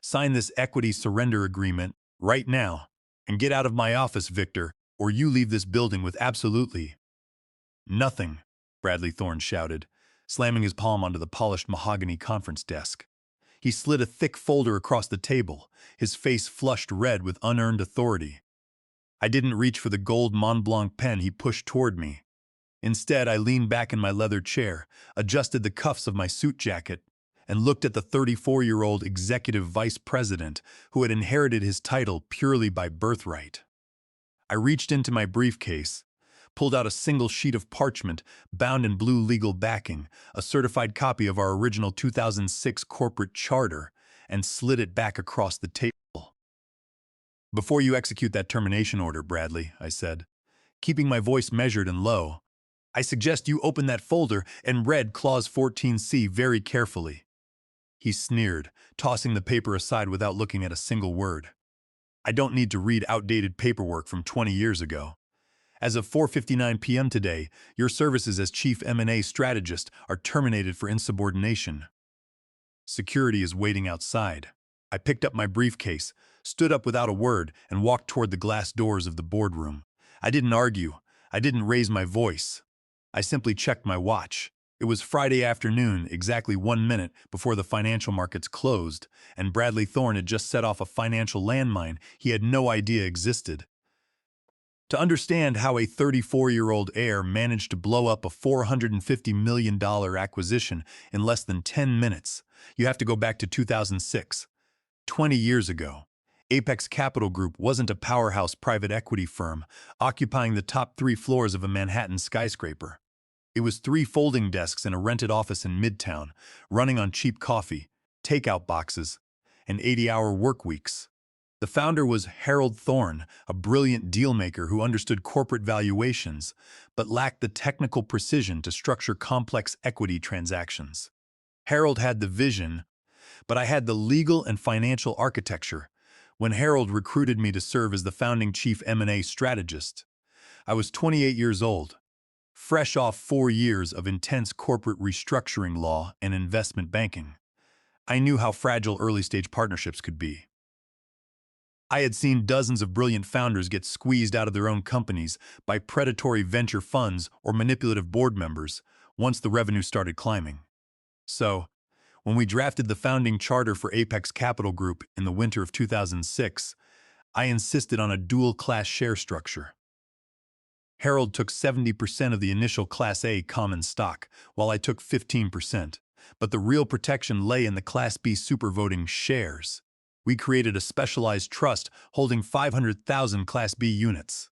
Sign this equity surrender agreement right now and get out of my office, Victor, or you leave this building with absolutely nothing, Bradley Thorne shouted, slamming his palm onto the polished mahogany conference desk. He slid a thick folder across the table, his face flushed red with unearned authority. I didn't reach for the gold Mont Blanc pen he pushed toward me. Instead, I leaned back in my leather chair, adjusted the cuffs of my suit jacket, and looked at the 34-year-old executive vice president who had inherited his title purely by birthright. I reached into my briefcase, pulled out a single sheet of parchment bound in blue legal backing, a certified copy of our original 2006 corporate charter, and slid it back across the table. "Before you execute that termination order, Bradley," I said, keeping my voice measured and low, "I suggest you open that folder and read Clause 14C very carefully." He sneered, tossing the paper aside without looking at a single word. "I don't need to read outdated paperwork from 20 years ago. As of 4:59 p.m. today, your services as Chief M&A Strategist are terminated for insubordination. Security is waiting outside." I picked up my briefcase, stood up without a word, and walked toward the glass doors of the boardroom. I didn't argue. I didn't raise my voice. I simply checked my watch. It was Friday afternoon, exactly 1 minute before the financial markets closed, and Bradley Thorne had just set off a financial landmine he had no idea existed. To understand how a 34-year-old heir managed to blow up a $450 million acquisition in less than 10 minutes, you have to go back to 2006. 20 years ago, Apex Capital Group wasn't a powerhouse private equity firm occupying the top 3 floors of a Manhattan skyscraper. It was 3 folding desks in a rented office in Midtown, running on cheap coffee, takeout boxes, and 80-hour work weeks. The founder was Harold Thorne, a brilliant dealmaker who understood corporate valuations, but lacked the technical precision to structure complex equity transactions. Harold had the vision, but I had the legal and financial architecture. When Harold recruited me to serve as the founding chief M&A strategist, I was 28 years old, fresh off 4 years of intense corporate restructuring law and investment banking. I knew how fragile early-stage partnerships could be. I had seen dozens of brilliant founders get squeezed out of their own companies by predatory venture funds or manipulative board members once the revenue started climbing. So, when we drafted the founding charter for Apex Capital Group in the winter of 2006, I insisted on a dual-class share structure. Harold took 70% of the initial Class A common stock, while I took 15%, but the real protection lay in the Class B supervoting shares. We created a specialized trust holding 500,000 Class B units.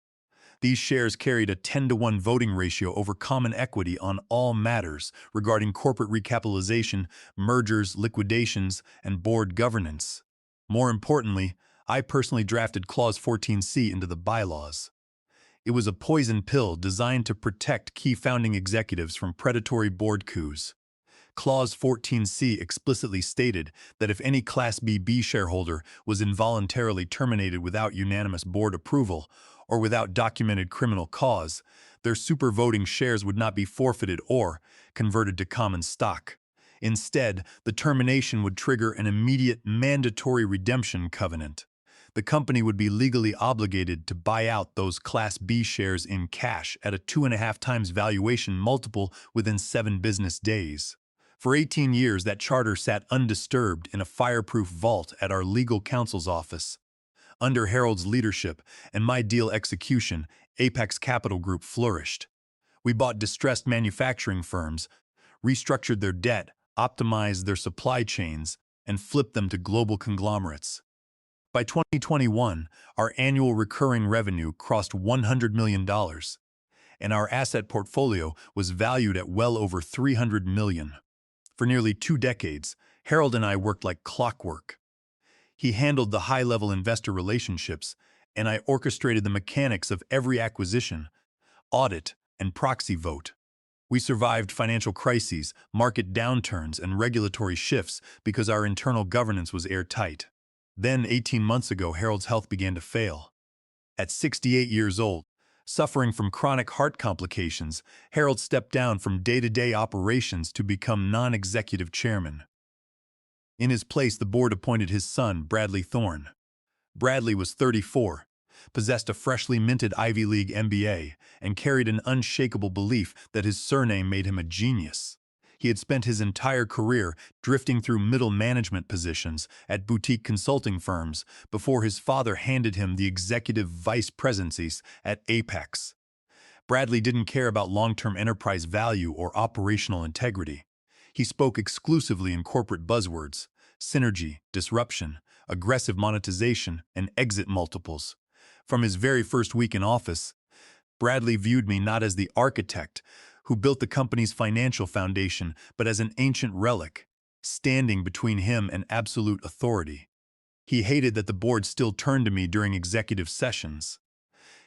These shares carried a 10-to-1 voting ratio over common equity on all matters regarding corporate recapitalization, mergers, liquidations, and board governance. More importantly, I personally drafted Clause 14C into the bylaws. It was a poison pill designed to protect key founding executives from predatory board coups. Clause 14C explicitly stated that if any Class B shareholder was involuntarily terminated without unanimous board approval or without documented criminal cause, their supervoting shares would not be forfeited or converted to common stock. Instead, the termination would trigger an immediate mandatory redemption covenant. The company would be legally obligated to buy out those Class B shares in cash at a 2.5 times valuation multiple within 7 business days. For 18 years, that charter sat undisturbed in a fireproof vault at our legal counsel's office. Under Harold's leadership and my deal execution, Apex Capital Group flourished. We bought distressed manufacturing firms, restructured their debt, optimized their supply chains, and flipped them to global conglomerates. By 2021, our annual recurring revenue crossed $100 million, and our asset portfolio was valued at well over $300 million. For nearly 2 decades, Harold and I worked like clockwork. He handled the high-level investor relationships, and I orchestrated the mechanics of every acquisition, audit, and proxy vote. We survived financial crises, market downturns, and regulatory shifts because our internal governance was airtight. Then, 18 months ago, Harold's health began to fail. At 68 years old, suffering from chronic heart complications, Harold stepped down from day-to-day operations to become non-executive chairman. In his place, the board appointed his son, Bradley Thorne. Bradley was 34, possessed a freshly minted Ivy League MBA, and carried an unshakable belief that his surname made him a genius. He had spent his entire career drifting through middle management positions at boutique consulting firms before his father handed him the executive vice presidencies at Apex. Bradley didn't care about long-term enterprise value or operational integrity. He spoke exclusively in corporate buzzwords: synergy, disruption, aggressive monetization, and exit multiples. From his very first week in office, Bradley viewed me not as the architect who built the company's financial foundation, but as an ancient relic, standing between him and absolute authority. He hated that the board still turned to me during executive sessions.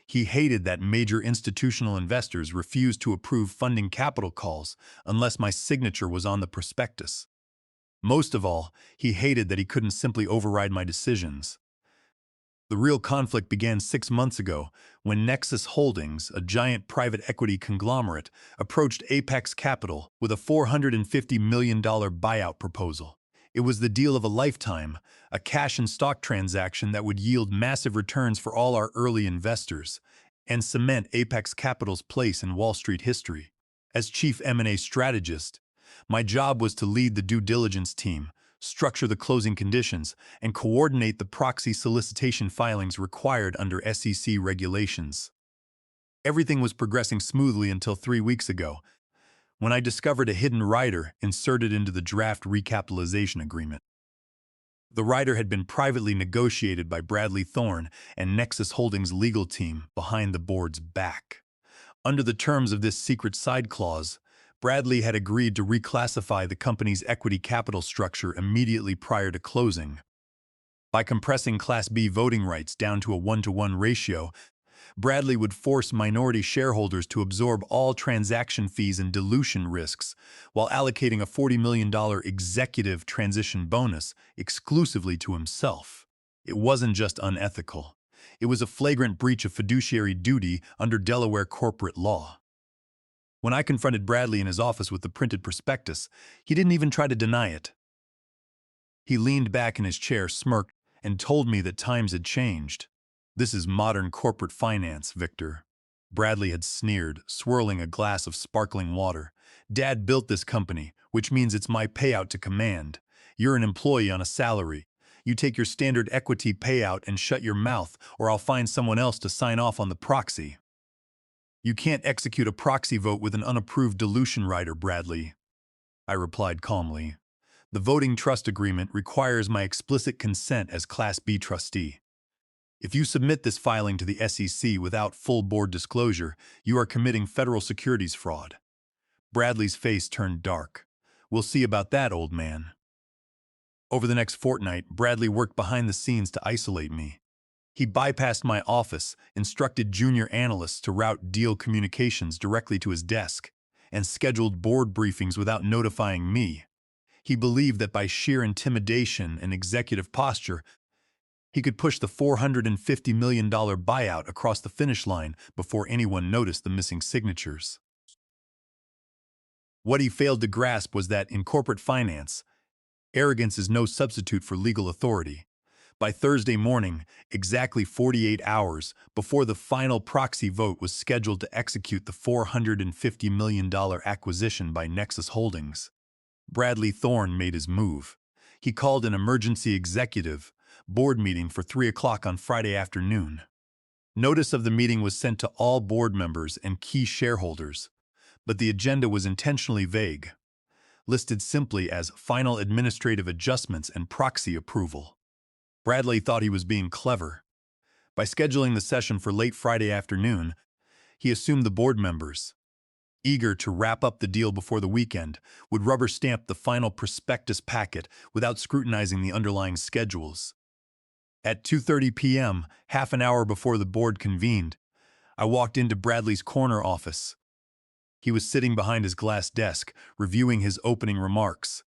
He hated that major institutional investors refused to approve funding capital calls unless my signature was on the prospectus. Most of all, he hated that he couldn't simply override my decisions. The real conflict began 6 months ago when Nexus Holdings, a giant private equity conglomerate, approached Apex Capital with a $450 million buyout proposal. It was the deal of a lifetime, a cash and stock transaction that would yield massive returns for all our early investors and cement Apex Capital's place in Wall Street history. As chief M&A strategist, my job was to lead the due diligence team, structure the closing conditions, and coordinate the proxy solicitation filings required under SEC regulations. Everything was progressing smoothly until 3 weeks ago, when I discovered a hidden rider inserted into the draft recapitalization agreement. The rider had been privately negotiated by Bradley Thorne and Nexus Holdings' legal team behind the board's back. Under the terms of this secret side clause, Bradley had agreed to reclassify the company's equity capital structure immediately prior to closing. By compressing Class B voting rights down to a 1-to-1 ratio, Bradley would force minority shareholders to absorb all transaction fees and dilution risks while allocating a $40 million executive transition bonus exclusively to himself. It wasn't just unethical. It was a flagrant breach of fiduciary duty under Delaware corporate law. When I confronted Bradley in his office with the printed prospectus, he didn't even try to deny it. He leaned back in his chair, smirked, and told me that times had changed. "This is modern corporate finance, Victor." Bradley had sneered, swirling a glass of sparkling water. "Dad built this company, which means it's my payout to command. You're an employee on a salary. You take your standard equity payout and shut your mouth, or I'll find someone else to sign off on the proxy." "You can't execute a proxy vote with an unapproved dilution rider, Bradley," I replied calmly. "The voting trust agreement requires my explicit consent as Class B trustee. If you submit this filing to the SEC without full board disclosure, you are committing federal securities fraud." Bradley's face turned dark. "We'll see about that, old man." Over the next fortnight, Bradley worked behind the scenes to isolate me. He bypassed my office, instructed junior analysts to route deal communications directly to his desk, and scheduled board briefings without notifying me. He believed that by sheer intimidation and executive posture, he could push the $450 million buyout across the finish line before anyone noticed the missing signatures. What he failed to grasp was that in corporate finance, arrogance is no substitute for legal authority. By Thursday morning, exactly 48 hours before the final proxy vote was scheduled to execute the $450 million acquisition by Nexus Holdings, Bradley Thorne made his move. He called an emergency executive board meeting for 3 o'clock on Friday afternoon. Notice of the meeting was sent to all board members and key shareholders, but the agenda was intentionally vague, listed simply as final administrative adjustments and proxy approval. Bradley thought he was being clever. By scheduling the session for late Friday afternoon, he assumed the board members, eager to wrap up the deal before the weekend, would rubber stamp the final prospectus packet without scrutinizing the underlying schedules. At 2:30 p.m., half an hour before the board convened, I walked into Bradley's corner office. He was sitting behind his glass desk, reviewing his opening remarks,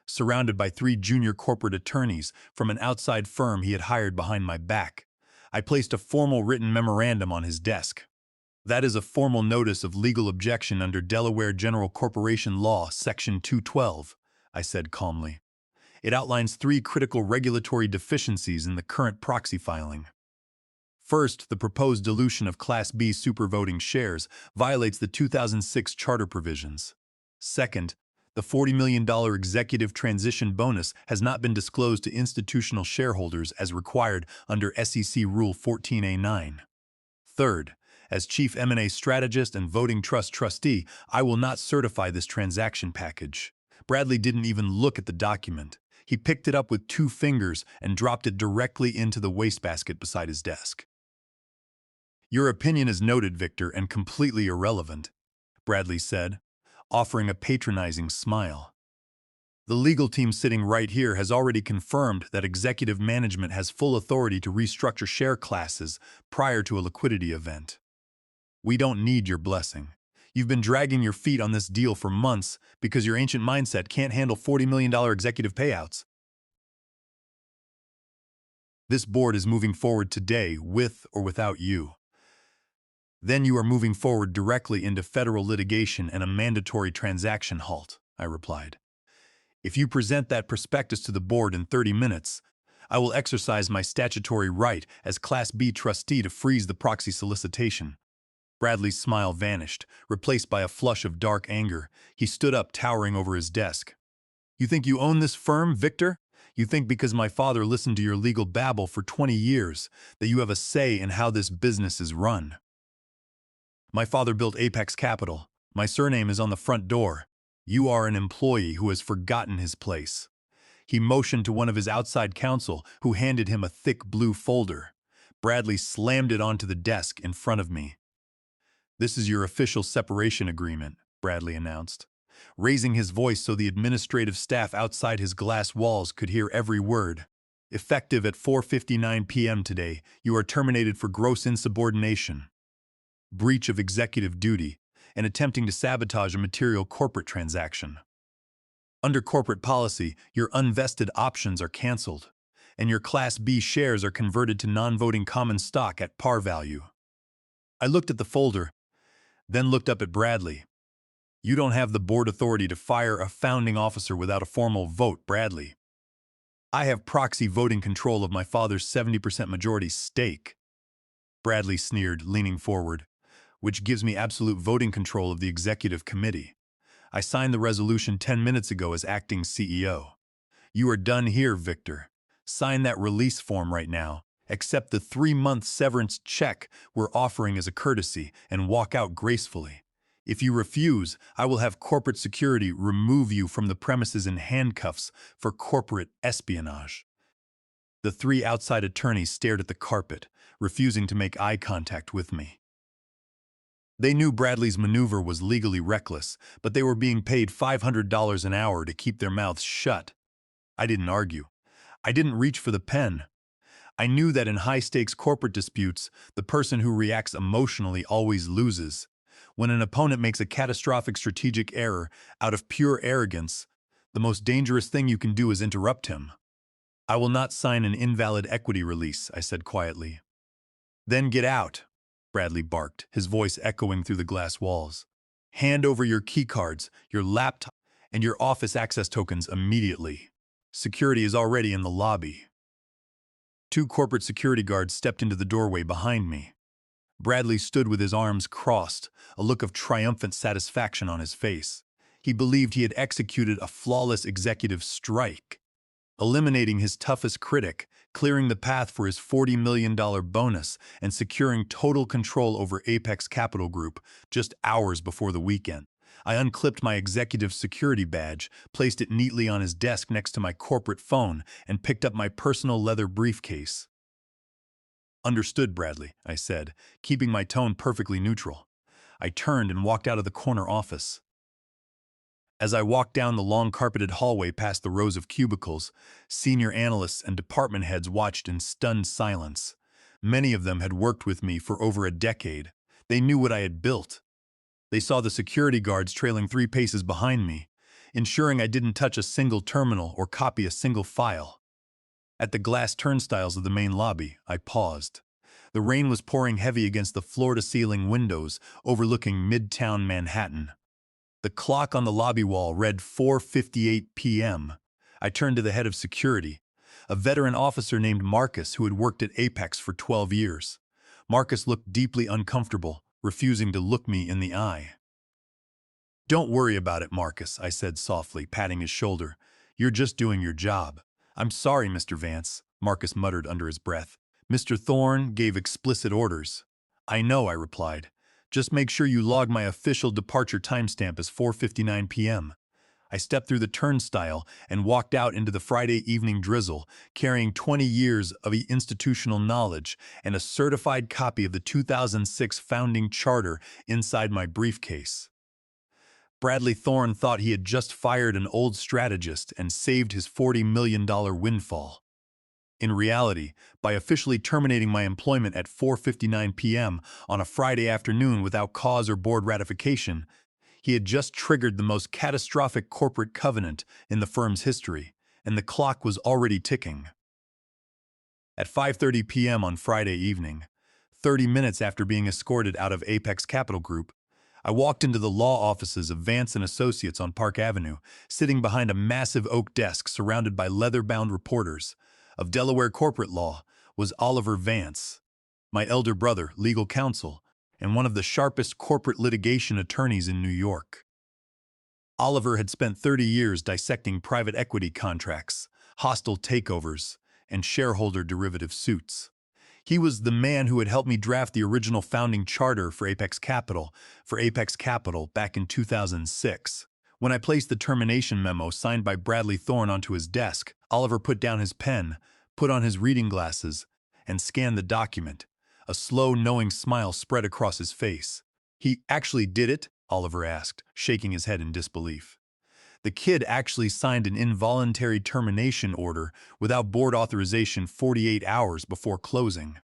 surrounded by 3 junior corporate attorneys from an outside firm he had hired behind my back. I placed a formal written memorandum on his desk. "That is a formal notice of legal objection under Delaware General Corporation Law, Section 212, I said calmly. It outlines 3 critical regulatory deficiencies in the current proxy filing. First, the proposed dilution of Class B supervoting shares violates the 2006 charter provisions. Second, the $40 million executive transition bonus has not been disclosed to institutional shareholders as required under SEC Rule 14A9. Third, as Chief M&A Strategist and Voting Trust Trustee, I will not certify this transaction package. Bradley didn't even look at the document. He picked it up with 2 fingers and dropped it directly into the wastebasket beside his desk. Your opinion is noted, Victor, and completely irrelevant, Bradley said, offering a patronizing smile. The legal team sitting right here has already confirmed that executive management has full authority to restructure share classes prior to a liquidity event. We don't need your blessing. You've been dragging your feet on this deal for months because your ancient mindset can't handle $40 million executive payouts. This board is moving forward today with or without you. Then you are moving forward directly into federal litigation and a mandatory transaction halt, I replied. If you present that prospectus to the board in 30 minutes, I will exercise my statutory right as Class B trustee to freeze the proxy solicitation. Bradley's smile vanished, replaced by a flush of dark anger. He stood up, towering over his desk. You think you own this firm, Victor? You think because my father listened to your legal babble for 20 years that you have a say in how this business is run? My father built Apex Capital. My surname is on the front door. You are an employee who has forgotten his place. He motioned to one of his outside counsel, who handed him a thick blue folder. Bradley slammed it onto the desk in front of me. This is your official separation agreement, Bradley announced, raising his voice so the administrative staff outside his glass walls could hear every word. Effective at 4:59 p.m. today, you are terminated for gross insubordination, breach of executive duty, and attempting to sabotage a material corporate transaction. Under corporate policy, your unvested options are canceled, and your Class B shares are converted to non-voting common stock at par value. I looked at the folder, then looked up at Bradley. You don't have the board authority to fire a founding officer without a formal vote, Bradley. I have proxy voting control of my father's 70% majority stake. Bradley sneered, leaning forward, which gives me absolute voting control of the executive committee. I signed the resolution 10 minutes ago as acting CEO. You are done here, Victor. Sign that release form right now, accept the 3-month severance check we're offering as a courtesy, and walk out gracefully. If you refuse, I will have corporate security remove you from the premises in handcuffs for corporate espionage. The 3 outside attorneys stared at the carpet, refusing to make eye contact with me. They knew Bradley's maneuver was legally reckless, but they were being paid $500 an hour to keep their mouths shut. I didn't argue. I didn't reach for the pen. I knew that in high-stakes corporate disputes, the person who reacts emotionally always loses. When an opponent makes a catastrophic strategic error out of pure arrogance, the most dangerous thing you can do is interrupt him. I will not sign an invalid equity release, I said quietly. Then get out, Bradley barked, his voice echoing through the glass walls. Hand over your keycards, your laptop, and your office access tokens immediately. Security is already in the lobby. 2 corporate security guards stepped into the doorway behind me. Bradley stood with his arms crossed, a look of triumphant satisfaction on his face. He believed he had executed a flawless executive strike, eliminating his toughest critic, clearing the path for his $40 million bonus, and securing total control over Apex Capital Group just hours before the weekend. I unclipped my executive security badge, placed it neatly on his desk next to my corporate phone, and picked up my personal leather briefcase. Understood, Bradley, I said, keeping my tone perfectly neutral. I turned and walked out of the corner office. As I walked down the long carpeted hallway past the rows of cubicles, senior analysts and department heads watched in stunned silence. Many of them had worked with me for over a decade. They knew what I had built. They saw the security guards trailing 3 paces behind me, ensuring I didn't touch a single terminal or copy a single file. At the glass turnstiles of the main lobby, I paused. The rain was pouring heavy against the floor-to-ceiling windows overlooking Midtown Manhattan. The clock on the lobby wall read 4:58 p.m. I turned to the head of security, a veteran officer named Marcus who had worked at Apex for 12 years. Marcus looked deeply uncomfortable, refusing to look me in the eye. "Don't worry about it, Marcus," I said softly, patting his shoulder. "You're just doing your job." "I'm sorry, Mr. Vance," Marcus muttered under his breath. "Mr. Thorne gave explicit orders." "I know," I replied. "Just make sure you log my official departure timestamp as 4:59 p.m. I stepped through the turnstile and walked out into the Friday evening drizzle, carrying 20 years of institutional knowledge and a certified copy of the 2006 founding charter inside my briefcase. Bradley Thorne thought he had just fired an old strategist and saved his $40 million windfall. In reality, by officially terminating my employment at 4:59 p.m. on a Friday afternoon without cause or board ratification, he had just triggered the most catastrophic corporate covenant in the firm's history, and the clock was already ticking. At 5:30 p.m. on Friday evening, 30 minutes after being escorted out of Apex Capital Group, I walked into the law offices of Vance and Associates on Park Avenue, sitting behind a massive oak desk surrounded by leather-bound reporters. Of Delaware corporate law was Oliver Vance, my elder brother, legal counsel, and one of the sharpest corporate litigation attorneys in New York. Oliver had spent 30 years dissecting private equity contracts, hostile takeovers, and shareholder derivative suits. He was the man who had helped me draft the original founding charter for Apex Capital back in 2006. When I placed the termination memo signed by Bradley Thorne onto his desk, Oliver put down his pen, put on his reading glasses, and scanned the document. A slow, knowing smile spread across his face. "He actually did it?" Oliver asked, shaking his head in disbelief. "The kid actually signed an involuntary termination order without board authorization 48 hours before closing."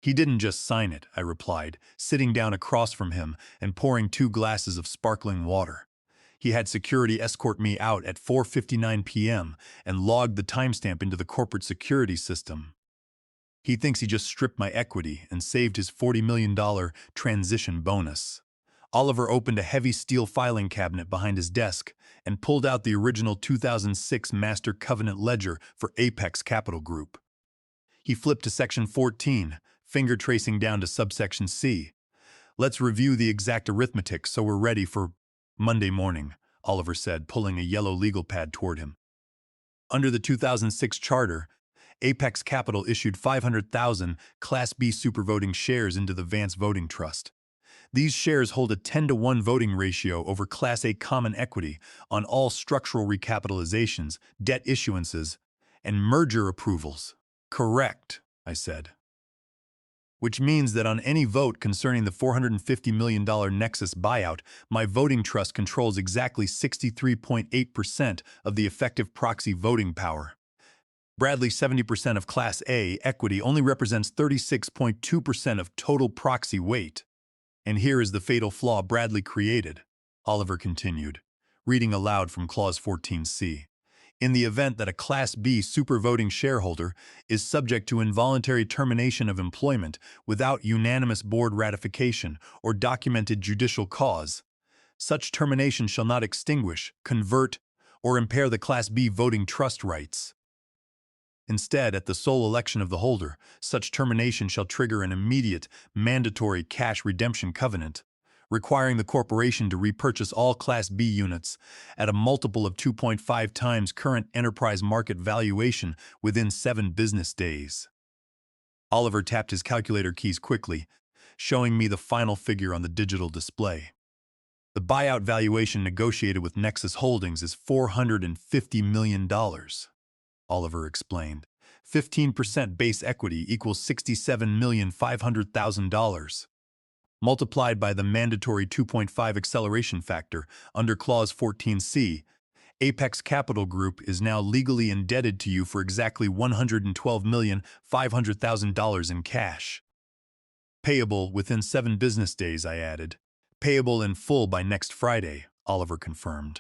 "He didn't just sign it," I replied, sitting down across from him and pouring 2 glasses of sparkling water. "He had security escort me out at 4:59 p.m. and logged the timestamp into the corporate security system. He thinks he just stripped my equity and saved his $40 million transition bonus." Oliver opened a heavy steel filing cabinet behind his desk and pulled out the original 2006 Master Covenant Ledger for Apex Capital Group. He flipped to Section 14, finger tracing down to subsection C. "Let's review the exact arithmetic so we're ready for Monday morning," Oliver said, pulling a yellow legal pad toward him. Under the 2006 charter, Apex Capital issued 500,000 Class B supervoting shares into the Vance Voting Trust. These shares hold a 10-to-1 voting ratio over Class A common equity on all structural recapitalizations, debt issuances, and merger approvals. "Correct," I said. "Which means that on any vote concerning the $450 million Nexus buyout, my voting trust controls exactly 63.8% of the effective proxy voting power. Bradley's 70% of Class A equity only represents 36.2% of total proxy weight. And here is the fatal flaw Bradley created," Oliver continued, reading aloud from Clause 14C. "In the event that a Class B supervoting shareholder is subject to involuntary termination of employment without unanimous board ratification or documented judicial cause, such termination shall not extinguish, convert, or impair the Class B voting trust rights. Instead, at the sole election of the holder, such termination shall trigger an immediate, mandatory cash redemption covenant, requiring the corporation to repurchase all Class B units at a multiple of 2.5 times current enterprise market valuation within 7 business days." Oliver tapped his calculator keys quickly, showing me the final figure on the digital display. "The buyout valuation negotiated with Nexus Holdings is $450 million. Oliver explained. 15% base equity equals $67,500,000. Multiplied by the mandatory 2.5 acceleration factor under Clause 14C, Apex Capital Group is now legally indebted to you for exactly $112,500,000 in cash. Payable within 7 business days," I added. "Payable in full by next Friday," Oliver confirmed.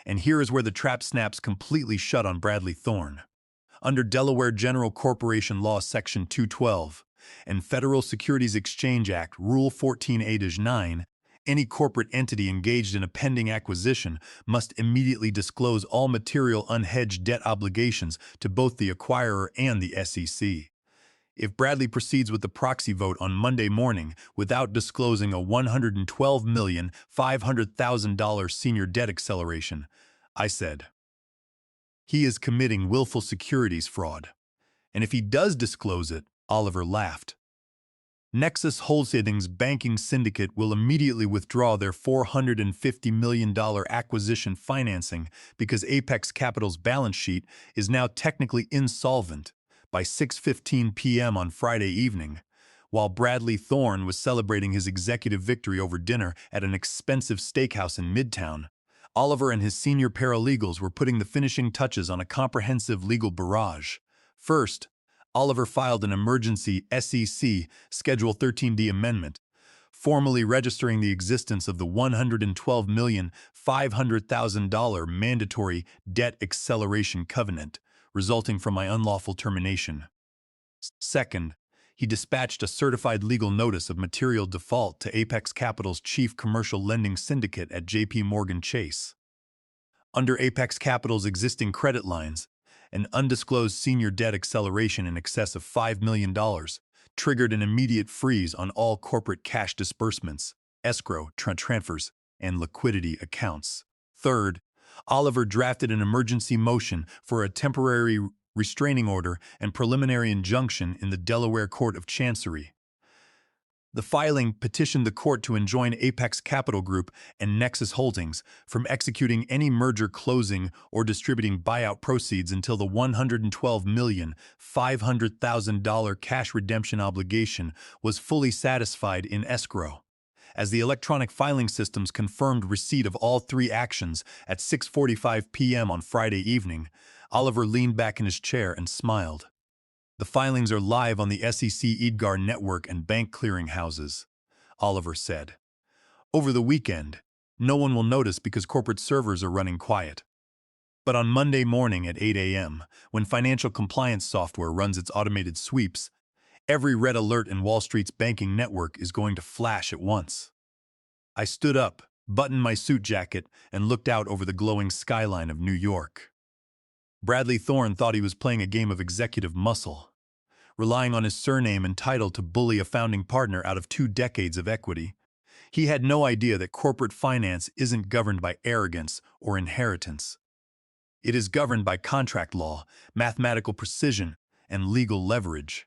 And here is where the trap snaps completely shut on Bradley Thorne. Under Delaware General Corporation Law Section 212 and Federal Securities Exchange Act Rule 14A-9, Any corporate entity engaged in a pending acquisition must immediately disclose all material unhedged debt obligations to both the acquirer and the SEC. If Bradley proceeds with the proxy vote on Monday morning without disclosing a $112,500,000 senior debt acceleration, I said, he is committing willful securities fraud. And if he does disclose it, Oliver laughed. Nexus Holdings banking syndicate will immediately withdraw their $450 million acquisition financing because Apex Capital's balance sheet is now technically insolvent by 6:15 p.m. on Friday evening, while Bradley Thorne was celebrating his executive victory over dinner at an expensive steakhouse in Midtown. Oliver and his senior paralegals were putting the finishing touches on a comprehensive legal barrage. First, Oliver filed an emergency SEC Schedule 13D amendment, formally registering the existence of the $112,500,000 mandatory debt acceleration covenant resulting from my unlawful termination. Second, he dispatched a certified legal notice of material default to Apex Capital's chief commercial lending syndicate at J.P. Morgan Chase. Under Apex Capital's existing credit lines, an undisclosed senior debt acceleration in excess of $5 million triggered an immediate freeze on all corporate cash disbursements, escrow transfers, and liquidity accounts. Third, Oliver drafted an emergency motion for a temporary restraining order and preliminary injunction in the Delaware Court of Chancery. The filing petitioned the court to enjoin Apex Capital Group and Nexus Holdings from executing any merger closing or distributing buyout proceeds until the $112,500,000 cash redemption obligation was fully satisfied in escrow. As the electronic filing systems confirmed receipt of all three actions at 6:45 p.m. on Friday evening, Oliver leaned back in his chair and smiled. The filings are live on the SEC EDGAR network and bank clearing houses, Oliver said. Over the weekend, no one will notice because corporate servers are running quiet. But on Monday morning at 8 a.m., when financial compliance software runs its automated sweeps, every red alert in Wall Street's banking network is going to flash at once. I stood up, buttoned my suit jacket, and looked out over the glowing skyline of New York. Bradley Thorne thought he was playing a game of executive muscle, relying on his surname and title to bully a founding partner out of 2 decades of equity. He had no idea that corporate finance isn't governed by arrogance or inheritance. It is governed by contract law, mathematical precision, and legal leverage.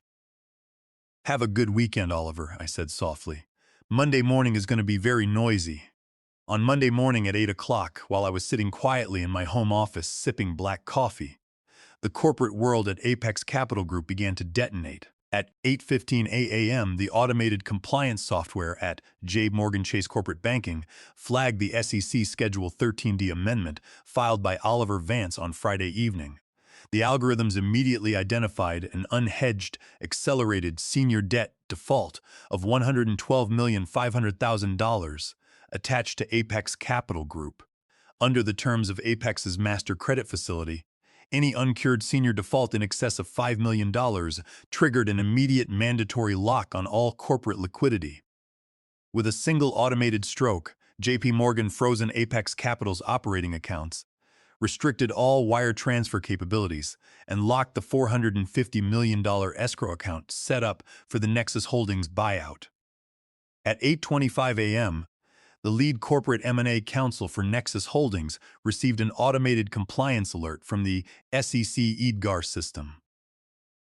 Have a good weekend, Oliver, I said softly. Monday morning is going to be very noisy. On Monday morning at 8 o'clock, while I was sitting quietly in my home office sipping black coffee, the corporate world at Apex Capital Group began to detonate. At 8:15 a.m., the automated compliance software at J. Morgan Chase Corporate Banking flagged the SEC Schedule 13D amendment filed by Oliver Vance on Friday evening. The algorithms immediately identified an unhedged, accelerated senior debt default of $112,500,000 attached to Apex Capital Group. Under the terms of Apex's master credit facility, any uncured senior default in excess of $5 million triggered an immediate mandatory lock on all corporate liquidity. With a single automated stroke, J.P. Morgan frozen Apex Capital's operating accounts, restricted all wire transfer capabilities, and locked the $450 million escrow account set up for the Nexus Holdings buyout. At 8:25 a.m., the lead corporate M&A counsel for Nexus Holdings received an automated compliance alert from the SEC EDGAR system.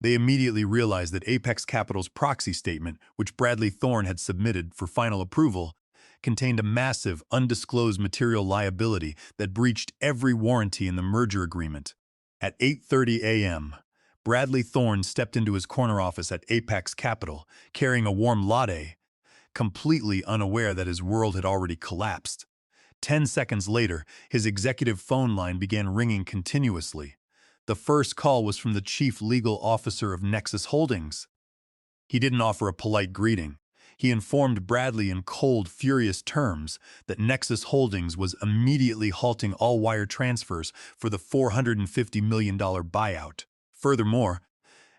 They immediately realized that Apex Capital's proxy statement, which Bradley Thorne had submitted for final approval, contained a massive, undisclosed material liability that breached every warranty in the merger agreement. At 8:30 a.m., Bradley Thorne stepped into his corner office at Apex Capital, carrying a warm latte, completely unaware that his world had already collapsed. 10 seconds later, his executive phone line began ringing continuously. The first call was from the chief legal officer of Nexus Holdings. He didn't offer a polite greeting. He informed Bradley in cold, furious terms that Nexus Holdings was immediately halting all wire transfers for the $450 million buyout. Furthermore,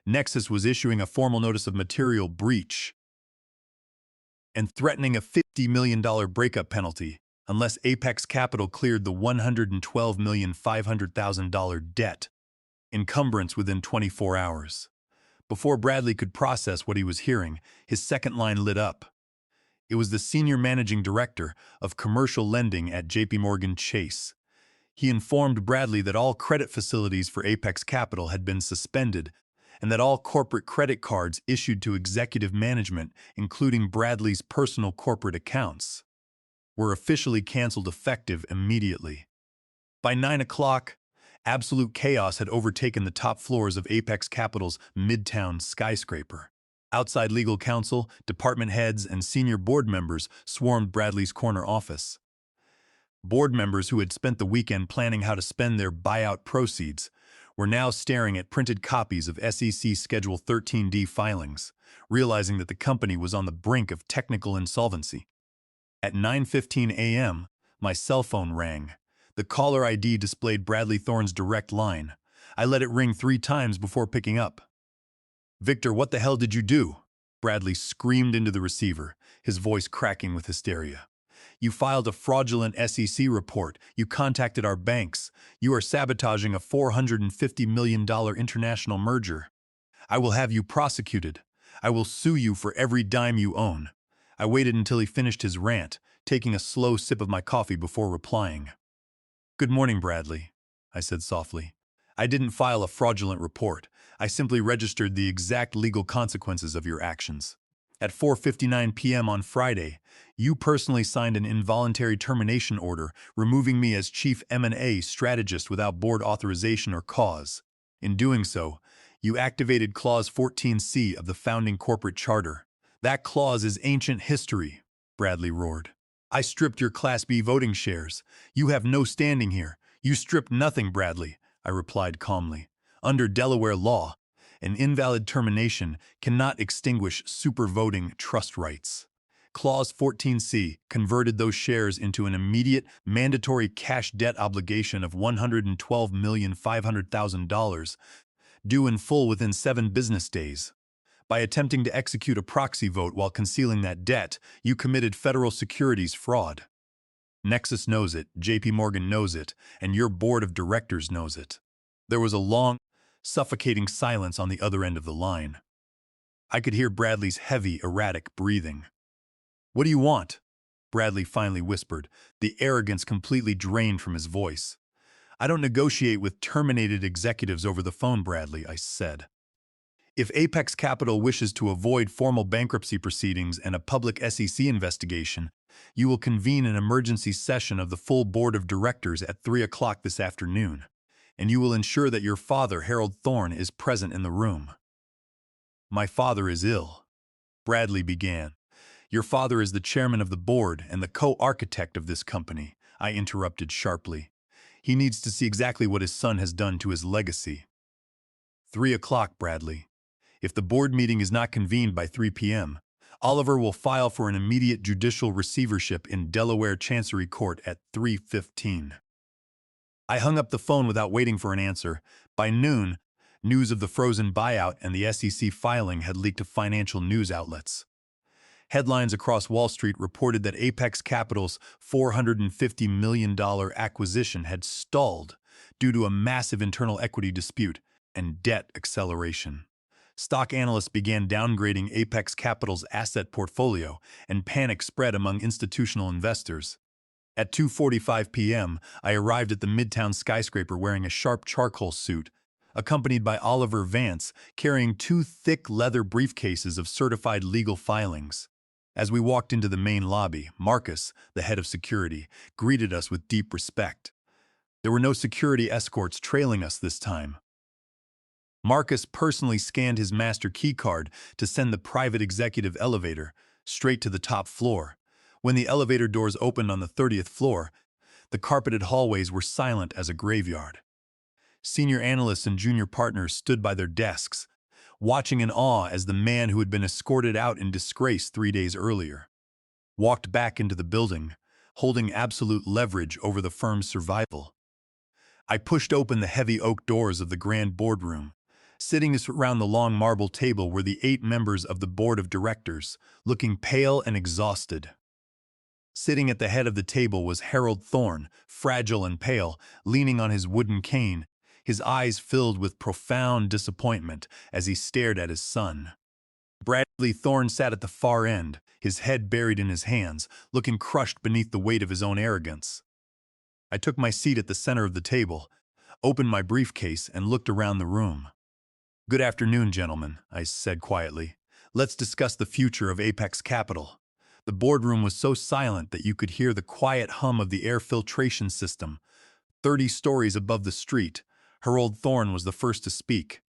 Nexus was issuing a formal notice of material breach and threatening a $50 million breakup penalty unless Apex Capital cleared the $112,500,000 debt encumbrance within 24 hours. Before Bradley could process what he was hearing, his second line lit up. It was the senior managing director of commercial lending at JP Chase. He informed Bradley that all credit facilities for Apex Capital had been suspended and that all corporate credit cards issued to executive management, including Bradley's personal corporate accounts, were officially canceled effective immediately. By 9 o'clock, absolute chaos had overtaken the top floors of Apex Capital's Midtown skyscraper. Outside legal counsel, department heads, and senior board members swarmed Bradley's corner office. Board members who had spent the weekend planning how to spend their buyout proceeds were now staring at printed copies of SEC Schedule 13D filings, realizing that the company was on the brink of technical insolvency. At 9:15 a.m., my cell phone rang. The caller ID displayed Bradley Thorne's direct line. I let it ring 3 times before picking up. "Victor, what the hell did you do?" Bradley screamed into the receiver, his voice cracking with hysteria. "You filed a fraudulent SEC report. You contacted our banks. You are sabotaging a $450 million international merger. I will have you prosecuted. I will sue you for every dime you own." I waited until he finished his rant, taking a slow sip of my coffee before replying. "Good morning, Bradley," I said softly. "I didn't file a fraudulent report. I simply registered the exact legal consequences of your actions. At 4:59 p.m. on Friday, you personally signed an involuntary termination order, removing me as chief M&A strategist without board authorization or cause. In doing so, you activated Clause 14C of the founding corporate charter. That clause is ancient history," Bradley roared. "I stripped your Class B voting shares. You have no standing here. You stripped nothing, Bradley," I replied calmly. "Under Delaware law, an invalid termination cannot extinguish supervoting trust rights. Clause 14C converted those shares into an immediate, mandatory cash debt obligation of $112,500,000, due in full within 7 business days. By attempting to execute a proxy vote while concealing that debt, you committed federal securities fraud. Nexus knows it, JP Morgan knows it, and your board of directors knows it." There was a long, suffocating silence on the other end of the line. I could hear Bradley's heavy, erratic breathing. "What do you want?" Bradley finally whispered, the arrogance completely drained from his voice. "I don't negotiate with terminated executives over the phone, Bradley," I said. "If Apex Capital wishes to avoid formal bankruptcy proceedings and a public SEC investigation, you will convene an emergency session of the full board of directors at 3 o'clock this afternoon, and you will ensure that your father, Harold Thorne, is present in the room." "My father is ill," Bradley began. "Your father is the chairman of the board and the co-architect of this company," I interrupted sharply. "He needs to see exactly what his son has done to his legacy." 3 o'clock, Bradley. If the board meeting is not convened by 3 p.m., Oliver will file for an immediate judicial receivership in Delaware Chancery Court at 3:15. I hung up the phone without waiting for an answer. By noon, news of the frozen buyout and the SEC filing had leaked to financial news outlets. Headlines across Wall Street reported that Apex Capital's $450 million acquisition had stalled due to a massive internal equity dispute and debt acceleration. Stock analysts began downgrading Apex Capital's asset portfolio, and panic spread among institutional investors. At 2:45 p.m., I arrived at the Midtown skyscraper wearing a sharp charcoal suit, accompanied by Oliver Vance, carrying 2 thick leather briefcases of certified legal filings. As we walked into the main lobby, Marcus, the head of security, greeted us with deep respect. There were no security escorts trailing us this time. Marcus personally scanned his master keycard to send the private executive elevator straight to the top floor. When the elevator doors opened on the 30th floor, the carpeted hallways were silent as a graveyard. Senior analysts and junior partners stood by their desks, watching in awe as the man who had been escorted out in disgrace 3 days earlier walked back into the building, holding absolute leverage over the firm's survival. I pushed open the heavy oak doors of the grand boardroom. Sitting around the long marble table were the 8 members of the board of directors, looking pale and exhausted. Sitting at the head of the table was Harold Thorne, fragile and pale, leaning on his wooden cane, his eyes filled with profound disappointment as he stared at his son. Bradley Thorne sat at the far end, his head buried in his hands, looking crushed beneath the weight of his own arrogance. I took my seat at the center of the table, opened my briefcase, and looked around the room. "Good afternoon, gentlemen," I said quietly. "Let's discuss the future of Apex Capital." The boardroom was so silent that you could hear the quiet hum of the air filtration system. 30 stories above the street, Harold Thorne was the first to speak.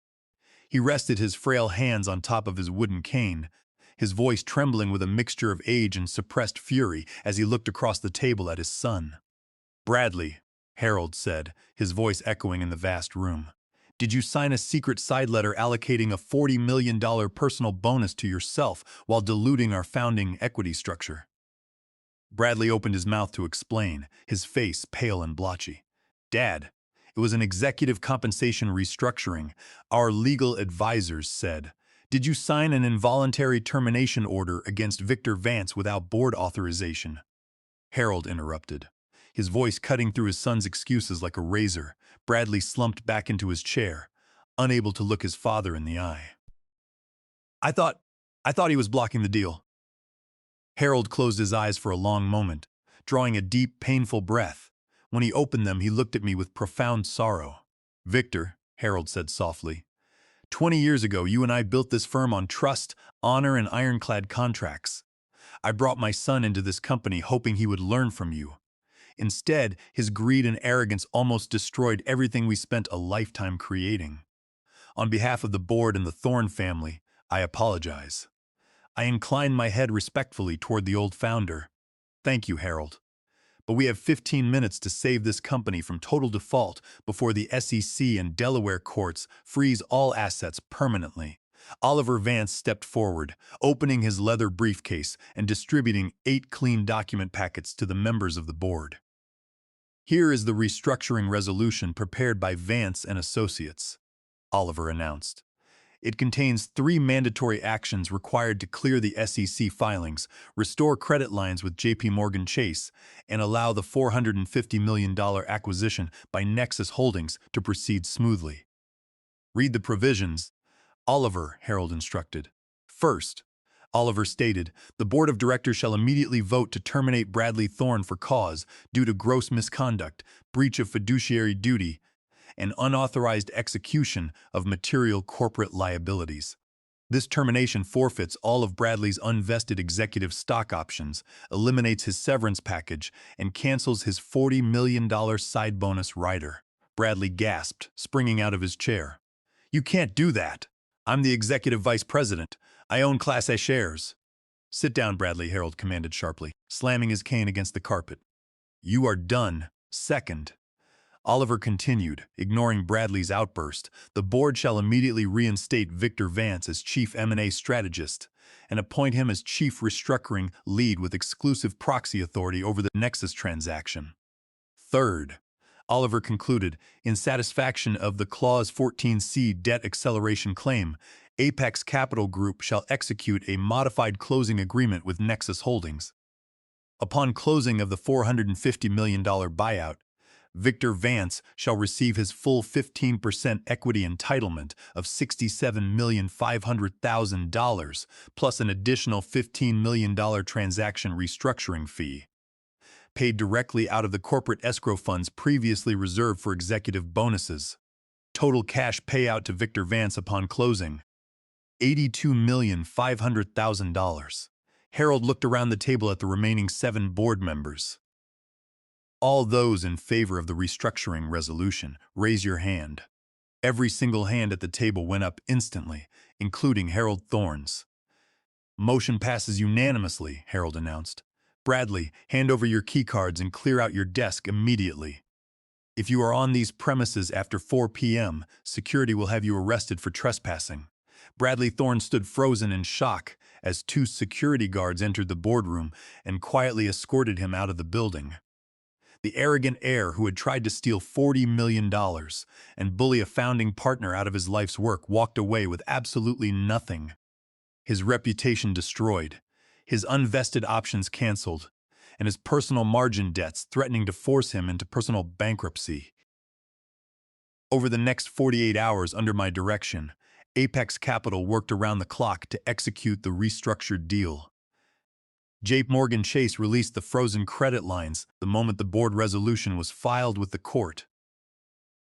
He rested his frail hands on top of his wooden cane, his voice trembling with a mixture of age and suppressed fury as he looked across the table at his son. "Bradley," Harold said, his voice echoing in the vast room, "did you sign a secret side letter allocating a $40 million personal bonus to yourself while diluting our founding equity structure?" Bradley opened his mouth to explain, his face pale and blotchy. "Dad, it was an executive compensation restructuring, our legal advisors said. Did you sign an involuntary termination order against Victor Vance without board authorization?" Harold interrupted, his voice cutting through his son's excuses like a razor. Bradley slumped back into his chair, unable to look his father in the eye. I thought he was blocking the deal." Harold closed his eyes for a long moment, drawing a deep, painful breath. When he opened them, he looked at me with profound sorrow. "Victor," Harold said softly, 20 years ago, you and I built this firm on trust, honor, and ironclad contracts. I brought my son into this company hoping he would learn from you. Instead, his greed and arrogance almost destroyed everything we spent a lifetime creating. On behalf of the board and the Thorne family, I apologize." I inclined my head respectfully toward the old founder. "Thank you, Harold. But we have 15 minutes to save this company from total default before the SEC and Delaware courts freeze all assets permanently." Oliver Vance stepped forward, opening his leather briefcase and distributing 8 clean document packets to the members of the board. "Here is the restructuring resolution prepared by Vance and Associates," Oliver announced. "It contains 3 mandatory actions required to clear the SEC filings, restore credit lines with JP Morgan Chase, and allow the $450 million acquisition by Nexus Holdings to proceed smoothly. Read the provisions." "Oliver," Harold instructed. "First," Oliver stated, "the board of directors shall immediately vote to terminate Bradley Thorne for cause due to gross misconduct, breach of fiduciary duty, and unauthorized execution of material corporate liabilities. This termination forfeits all of Bradley's unvested executive stock options, eliminates his severance package, and cancels his $40 million side bonus rider." Bradley gasped, springing out of his chair. "You can't do that. I'm the executive vice president. I own Class A shares." "Sit down, Bradley," Harold commanded sharply, slamming his cane against the carpet. "You are done. Second," Oliver continued, ignoring Bradley's outburst, "the board shall immediately reinstate Victor Vance as chief M&A strategist and appoint him as chief restructuring lead with exclusive proxy authority over the Nexus transaction. Third," Oliver concluded, "in satisfaction of the Clause 14C debt acceleration claim, Apex Capital Group shall execute a modified closing agreement with Nexus Holdings. Upon closing of the $450 million buyout, Victor Vance shall receive his full 15% equity entitlement of $67,500,000 plus an additional $15 million transaction restructuring fee, paid directly out of the corporate escrow funds previously reserved for executive bonuses. Total cash payout to Victor Vance upon closing, $82,500,000. Harold looked around the table at the remaining 7 board members. "All those in favor of the restructuring resolution, raise your hand." Every single hand at the table went up instantly, including Harold Thorne's. "Motion passes unanimously," Harold announced. "Bradley, hand over your keycards and clear out your desk immediately. If you are on these premises after 4 p.m., security will have you arrested for trespassing." Bradley Thorne stood frozen in shock as 2 security guards entered the boardroom and quietly escorted him out of the building. The arrogant heir who had tried to steal $40 million and bully a founding partner out of his life's work walked away with absolutely nothing. His reputation destroyed, his unvested options canceled, and his personal margin debts threatening to force him into personal bankruptcy. Over the next 48 hours under my direction, Apex Capital worked around the clock to execute the restructured deal. J. Morgan Chase released the frozen credit lines the moment the board resolution was filed with the court.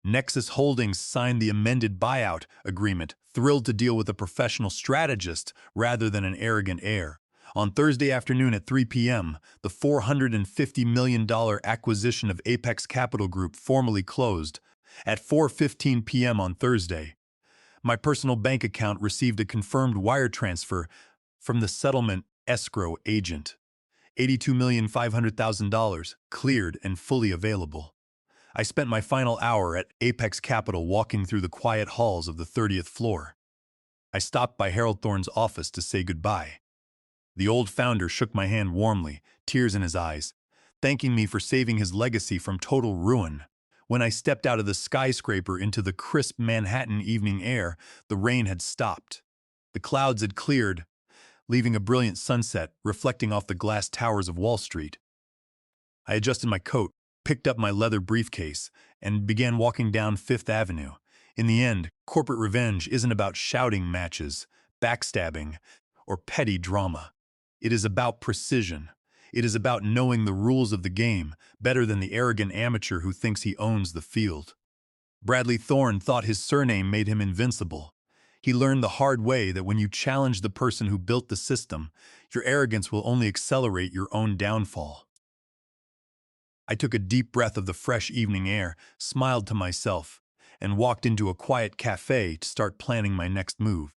Nexus Holdings signed the amended buyout agreement, thrilled to deal with a professional strategist rather than an arrogant heir. On Thursday afternoon at 3 p.m., the $450 million acquisition of Apex Capital Group formally closed. At 4:15 p.m. on Thursday, my personal bank account received a confirmed wire transfer from the settlement escrow agent. $82,500,000 cleared and fully available. I spent my final hour at Apex Capital walking through the quiet halls of the 30th floor. I stopped by Harold Thorne's office to say goodbye. The old founder shook my hand warmly, tears in his eyes, thanking me for saving his legacy from total ruin. When I stepped out of the skyscraper into the crisp Manhattan evening air, the rain had stopped. The clouds had cleared, leaving a brilliant sunset reflecting off the glass towers of Wall Street. I adjusted my coat, picked up my leather briefcase, and began walking down Fifth Avenue. In the end, corporate revenge isn't about shouting matches, backstabbing, or petty drama. It is about precision. It is about knowing the rules of the game better than the arrogant amateur who thinks he owns the field. Bradley Thorne thought his surname made him invincible. He learned the hard way that when you challenge the person who built the system, your arrogance will only accelerate your own downfall. I took a deep breath of the fresh evening air, smiled to myself, and walked into a quiet cafe to start planning my next move.